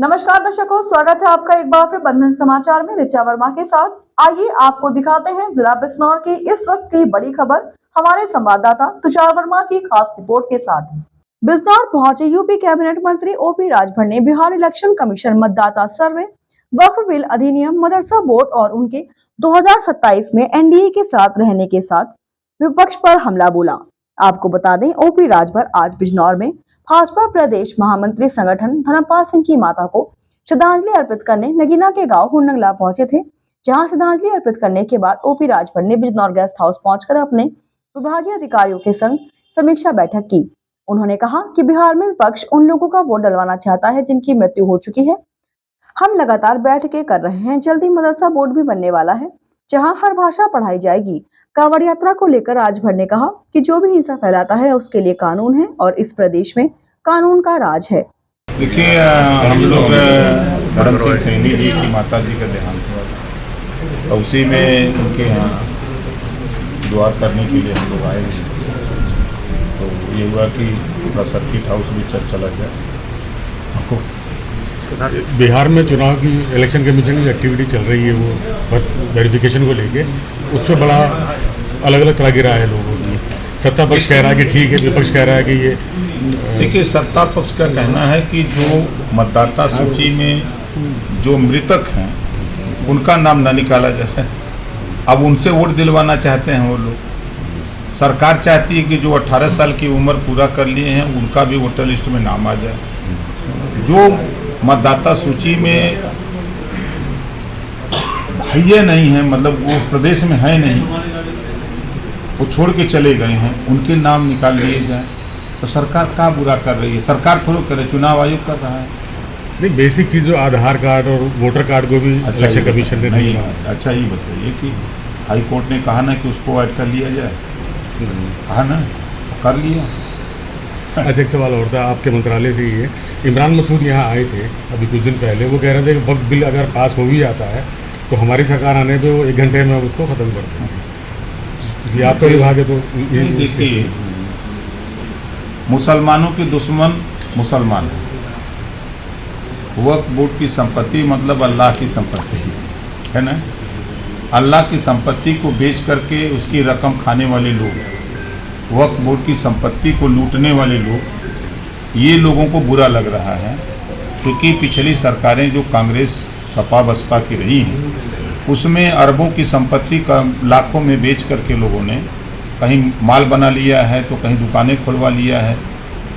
नमस्कार दर्शकों, स्वागत है आपका एक बार फिर बंधन समाचार में ऋचा वर्मा के साथ। आइए आपको दिखाते हैं जिला बिजनौर की इस वक्त की बड़ी खबर हमारे संवाददाता तुषार वर्मा की खास रिपोर्ट के साथ। बिजनौर पहुंचे यूपी कैबिनेट मंत्री ओपी राजभर ने बिहार इलेक्शन कमीशन मतदाता सर्वे, वक्फ बिल अधिनियम, मदरसा बोर्ड और उनके 2027 में एनडीए के साथ रहने के साथ विपक्ष पर हमला बोला। आपको बता दें, ओपी राजभर आज बिजनौर में भाजपा प्रदेश महामंत्री संगठन धर्मपाल सिंह की माता को श्रद्धांजलि अर्पित करने नगीना के गांव हुरनंगला पहुंचे थे, जहां श्रद्धांजलि अर्पित करने के बाद ओपी राजभर ने बिजनौर गेस्ट हाउस पहुंचकर अपने विभागीय अधिकारियों के संग समीक्षा बैठक की। उन्होंने कहा कि बिहार में विपक्ष उन लोगों का वोट डलवाना चाहता है जिनकी मृत्यु हो चुकी है। हम लगातार बैठकें कर रहे हैं, जल्दी मदरसा बोर्ड भी बनने वाला है जहाँ हर भाषा पढ़ाई जाएगी। कांवड़ यात्रा को लेकर राजभर ने कहा कि जो भी हिंसा फैलाता है उसके लिए कानून है और इस प्रदेश में कानून का राज है। देखिए, हम लोग धर्म सिंह सैनी जी की माता जी का देहांत हुआ, तो उसी में उनके यहाँ दुआ करने के लिए हम लोग आए। तो ये हुआ कि पूरा सर्किट हाउस भी चला गया। बिहार में चुनाव की इलेक्शन कमीशन की एक्टिविटी चल रही है, वो वेरिफिकेशन को लेके उस पर बड़ा अलग अलग तरह की राय है लोगों की। सत्ता पक्ष कह रहा है कि ठीक है, विपक्ष कह रहा है कि ये देखिए, सत्ता पक्ष का कहना है कि जो मतदाता सूची में जो मृतक हैं उनका नाम ना निकाला जाए। अब उनसे वोट दिलवाना चाहते हैं वो लोग। सरकार चाहती है कि जो 18 साल की उम्र पूरा कर लिए हैं उनका भी वोटर लिस्ट में नाम आ जाए। जो मतदाता सूची में भैया नहीं है, मतलब वो प्रदेश में है नहीं, वो छोड़ के चले गए हैं, उनके नाम निकाल लिए जाए। तो सरकार क्या बुरा कर रही है? सरकार थोड़ा करे, चुनाव आयोग कर रहा है। नहीं, बेसिक चीज़ आधार कार्ड और वोटर कार्ड को भी इलेक्शन कमीशन ने नहीं। अच्छा, ये बताइए कि हाई कोर्ट ने कहा ना कि उसको ऐड कर लिया जाए, कहा ना, तो कर लिया। अच्छा, एक सवाल और था आपके मंत्रालय से ही है। इमरान मसूद यहाँ आए थे अभी कुछ दिन पहले, वो कह रहे थे कि वक्फ बिल अगर पास हो भी जाता है तो हमारी सरकार आने पे वो 1 घंटे में उसको ख़त्म कर देंगे। आपका विभाग है तो ये देखिए, मुसलमानों के दुश्मन मुसलमान हैं। वक्फ बोर्ड की संपत्ति मतलब अल्लाह की संपत्ति है ना। अल्लाह की संपत्ति को बेच करके उसकी रकम खाने वाले लोग, वक्फ बोर्ड की संपत्ति को लूटने वाले लोग, ये लोगों को बुरा लग रहा है। क्योंकि पिछली सरकारें जो कांग्रेस सपा बसपा की रही हैं उसमें अरबों की संपत्ति का लाखों में बेच करके लोगों ने कहीं माल बना लिया है तो कहीं दुकानें खुलवा लिया है।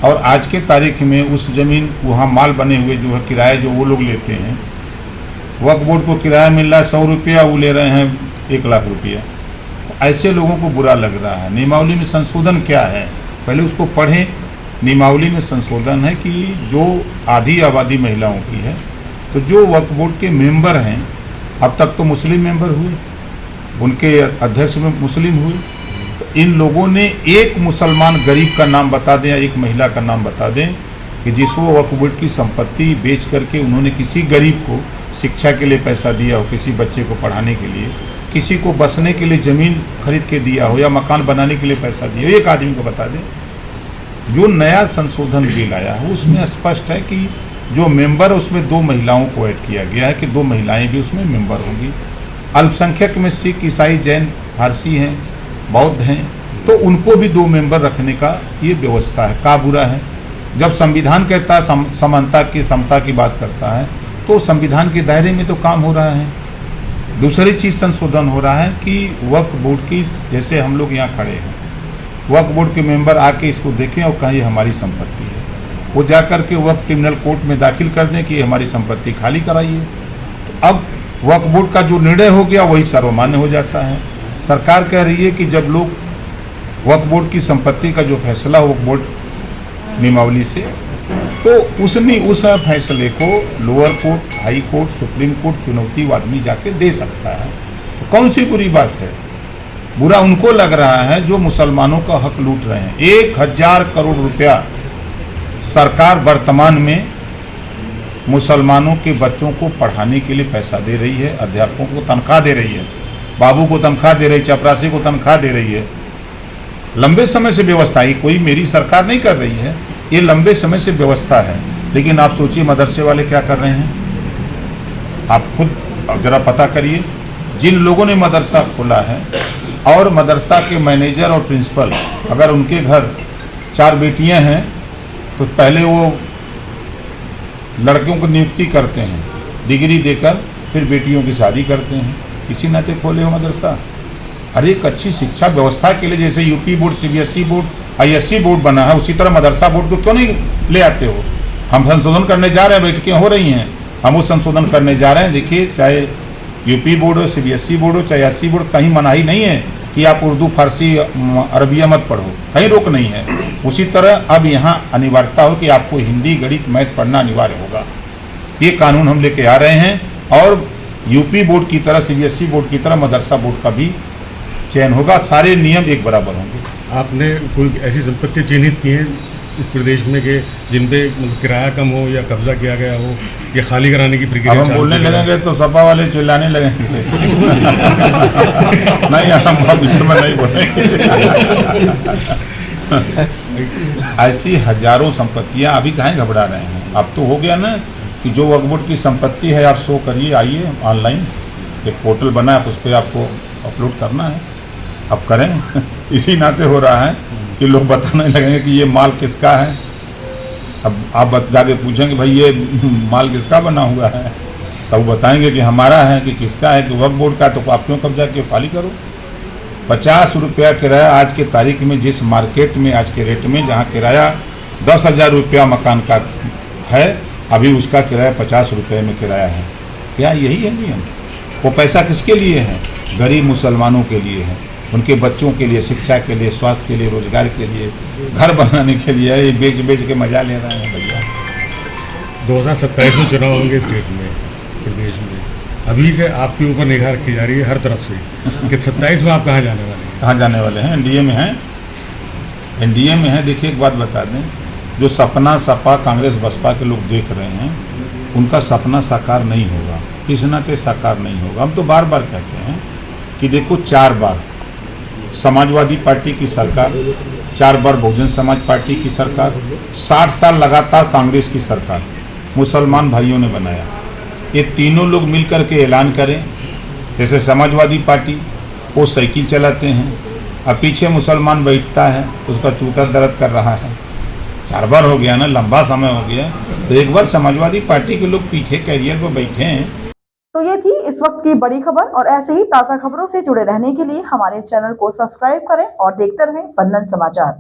और आज के तारीख में उस ज़मीन वहाँ माल बने हुए जो है किराया जो वो लोग लेते हैं, वक्फ बोर्ड को किराया मिल रहा है 100 रुपया, वो ले रहे हैं 1 लाख रुपया। ऐसे लोगों को बुरा लग रहा है। नियमावली में संशोधन क्या है, पहले उसको पढ़ें। नियमावली में संशोधन है कि जो आधी आबादी महिलाओं की है, तो जो वक्फ बोर्ड के मेंबर हैं, अब तक तो मुस्लिम मेंबर हुए, उनके अध्यक्ष में मुस्लिम हुए, तो इन लोगों ने एक मुसलमान गरीब का नाम बता दें या एक महिला का नाम बता दें कि जिसको वक्फ बोर्ड की संपत्ति बेच करके उन्होंने किसी गरीब को शिक्षा के लिए पैसा दिया हो, किसी बच्चे को पढ़ाने के लिए, किसी को बसने के लिए ज़मीन खरीद के दिया हो या मकान बनाने के लिए पैसा दिया हो, एक आदमी को बता दें। जो नया संशोधन बिल आया है उसमें स्पष्ट है कि जो मेंबर उसमें 2 महिलाओं को ऐड किया गया है कि 2 महिलाएं भी उसमें मेंबर होंगी। अल्पसंख्यक में सिख, ईसाई, जैन, फारसी हैं, बौद्ध हैं, तो उनको भी 2 मेंबर रखने का ये व्यवस्था है। का बुरा है? जब संविधान कहता है समानता की, समता की बात करता है, तो संविधान के दायरे में तो काम हो रहा है। दूसरी चीज़ संशोधन हो रहा है कि वक्फ बोर्ड की, जैसे हम लोग यहाँ खड़े हैं, वक्फ बोर्ड के मेंबर आके इसको देखें और कहें ये हमारी संपत्ति है, वो जा कर के वक्फ क्रिमिनल कोर्ट में दाखिल कर दें कि ये हमारी संपत्ति खाली कराइए। तो अब वक्फ बोर्ड का जो निर्णय हो गया वही सर्वमान्य हो जाता है। सरकार कह रही है कि जब लोग वक्फ बोर्ड की संपत्ति का जो फैसला वक्फ बोर्ड नियमावली से, तो उस फैसले को lower court, high court, supreme court चुनौती वो आदमी जाके दे सकता है। तो कौन सी बुरी बात है? बुरा उनको लग रहा है जो मुसलमानों का हक लूट रहे हैं। 1000 करोड़ रुपया सरकार वर्तमान में मुसलमानों के बच्चों को पढ़ाने के लिए पैसा दे रही है, अध्यापकों को तनख्वाह दे रही है, बाबू को तनख्वाह दे रही है, चपरासी को तनख्वाह दे रही है। लंबे समय से व्यवस्था, ही कोई मेरी सरकार नहीं कर रही है, ये लंबे समय से व्यवस्था है। लेकिन आप सोचिए मदरसे वाले क्या कर रहे हैं। आप खुद जरा पता करिए, जिन लोगों ने मदरसा खोला है और मदरसा के मैनेजर और प्रिंसिपल, अगर उनके घर 4 बेटियां हैं तो पहले वो लड़कियों को नियुक्ति करते हैं, डिग्री देकर फिर बेटियों की शादी करते हैं। इसी नाते खोले हो मदरसा। अरे एक अच्छी शिक्षा व्यवस्था के लिए जैसे UP board, CBSE board, ISC board बना है, उसी तरह मदरसा बोर्ड को क्यों नहीं ले आते हो। हम संशोधन करने जा रहे हैं, बैठकें हो रही हैं, हम वो संशोधन करने जा रहे हैं। देखिए, चाहे यूपी बोर्ड हो, सीबीएसई बोर्ड हो, चाहे आईएससी बोर्ड, कहीं मनाही नहीं है कि आप उर्दू, फारसी, अरबिया मत पढ़ो, कहीं रोक नहीं है। उसी तरह अब यहाँ अनिवार्यता हो कि आपको हिंदी, गणित, मैथ पढ़ना अनिवार्य होगा। ये कानून हम लेके आ रहे हैं और यूपी बोर्ड की तरह, सीबीएसई बोर्ड की तरह मदरसा बोर्ड का भी चयन होगा। सारे नियम एक बराबर होंगे। आपने कोई ऐसी संपत्ति चिन्हित की है इस प्रदेश में कि जिन पे मतलब किराया कम हो या कब्जा किया गया हो या खाली कराने की प्रक्रिया? अब हम बोलने लगेंगे तो सपा वाले चिल्लाने लगेंगे। नहीं, हम अब इस समय नहीं बोलेंगे। ऐसी हजारों संपत्तियां, अभी कहाँ घबरा रहे हैं। अब तो हो गया ना कि जो वक्फ बोर्ड की संपत्ति है आप शो करिए, आइए ऑनलाइन, एक पोर्टल बना है, उस पर आपको अपलोड करना है, अब करें। इसी नाते हो रहा है कि लोग बताने लगेंगे कि ये माल किसका है। अब आप जाके पूछेंगे भाई ये माल किसका बना हुआ है, तब वो बताएंगे कि हमारा है कि किसका है, कि वक्फ बोर्ड का, तो आप क्यों कब्जा किए, खाली करो। 50 रुपया किराया आज के तारीख में, जिस मार्केट में आज के रेट में, जहाँ किराया 10,000 रुपया मकान का है, अभी उसका किराया 50 रुपये में किराया है। क्या यही है नियम? वो पैसा किसके लिए है? गरीब मुसलमानों के लिए है, उनके बच्चों के लिए, शिक्षा के लिए, स्वास्थ्य के लिए, रोजगार के लिए, घर बनाने के लिए। ये बेच बेच के मजा ले रहे हैं भैया। 2027 में चुनाव होंगे स्टेट में, प्रदेश में। अभी से आपके ऊपर निगाह रखी जा रही है हर तरफ से कि 27 में आप कहाँ जाने वाले हैं? कहाँ जाने वाले हैं? एनडीए में हैं, एनडीए में हैं। देखिए एक बात बता दें, जो सपना सपा, कांग्रेस, बसपा के लोग देख रहे हैं, उनका सपना साकार नहीं होगा, इस नाते साकार नहीं होगा। हम तो बार बार कहते हैं कि देखो, 4 बार समाजवादी पार्टी की सरकार, 4 बार बहुजन समाज पार्टी की सरकार, 60 साल लगातार कांग्रेस की सरकार मुसलमान भाइयों ने बनाया। ये तीनों लोग मिलकर के ऐलान करें, जैसे समाजवादी पार्टी वो साइकिल चलाते हैं, और पीछे मुसलमान बैठता है, उसका चूता दर्द कर रहा है। 4 बार हो गया ना, लंबा समय हो गया। तो एक बार समाजवादी पार्टी के लोग पीछे कैरियर पर बैठे हैं। तो ये थी इस वक्त की बड़ी खबर, और ऐसे ही ताज़ा खबरों से जुड़े रहने के लिए हमारे चैनल को सब्सक्राइब करें और देखते रहें बंधन समाचार।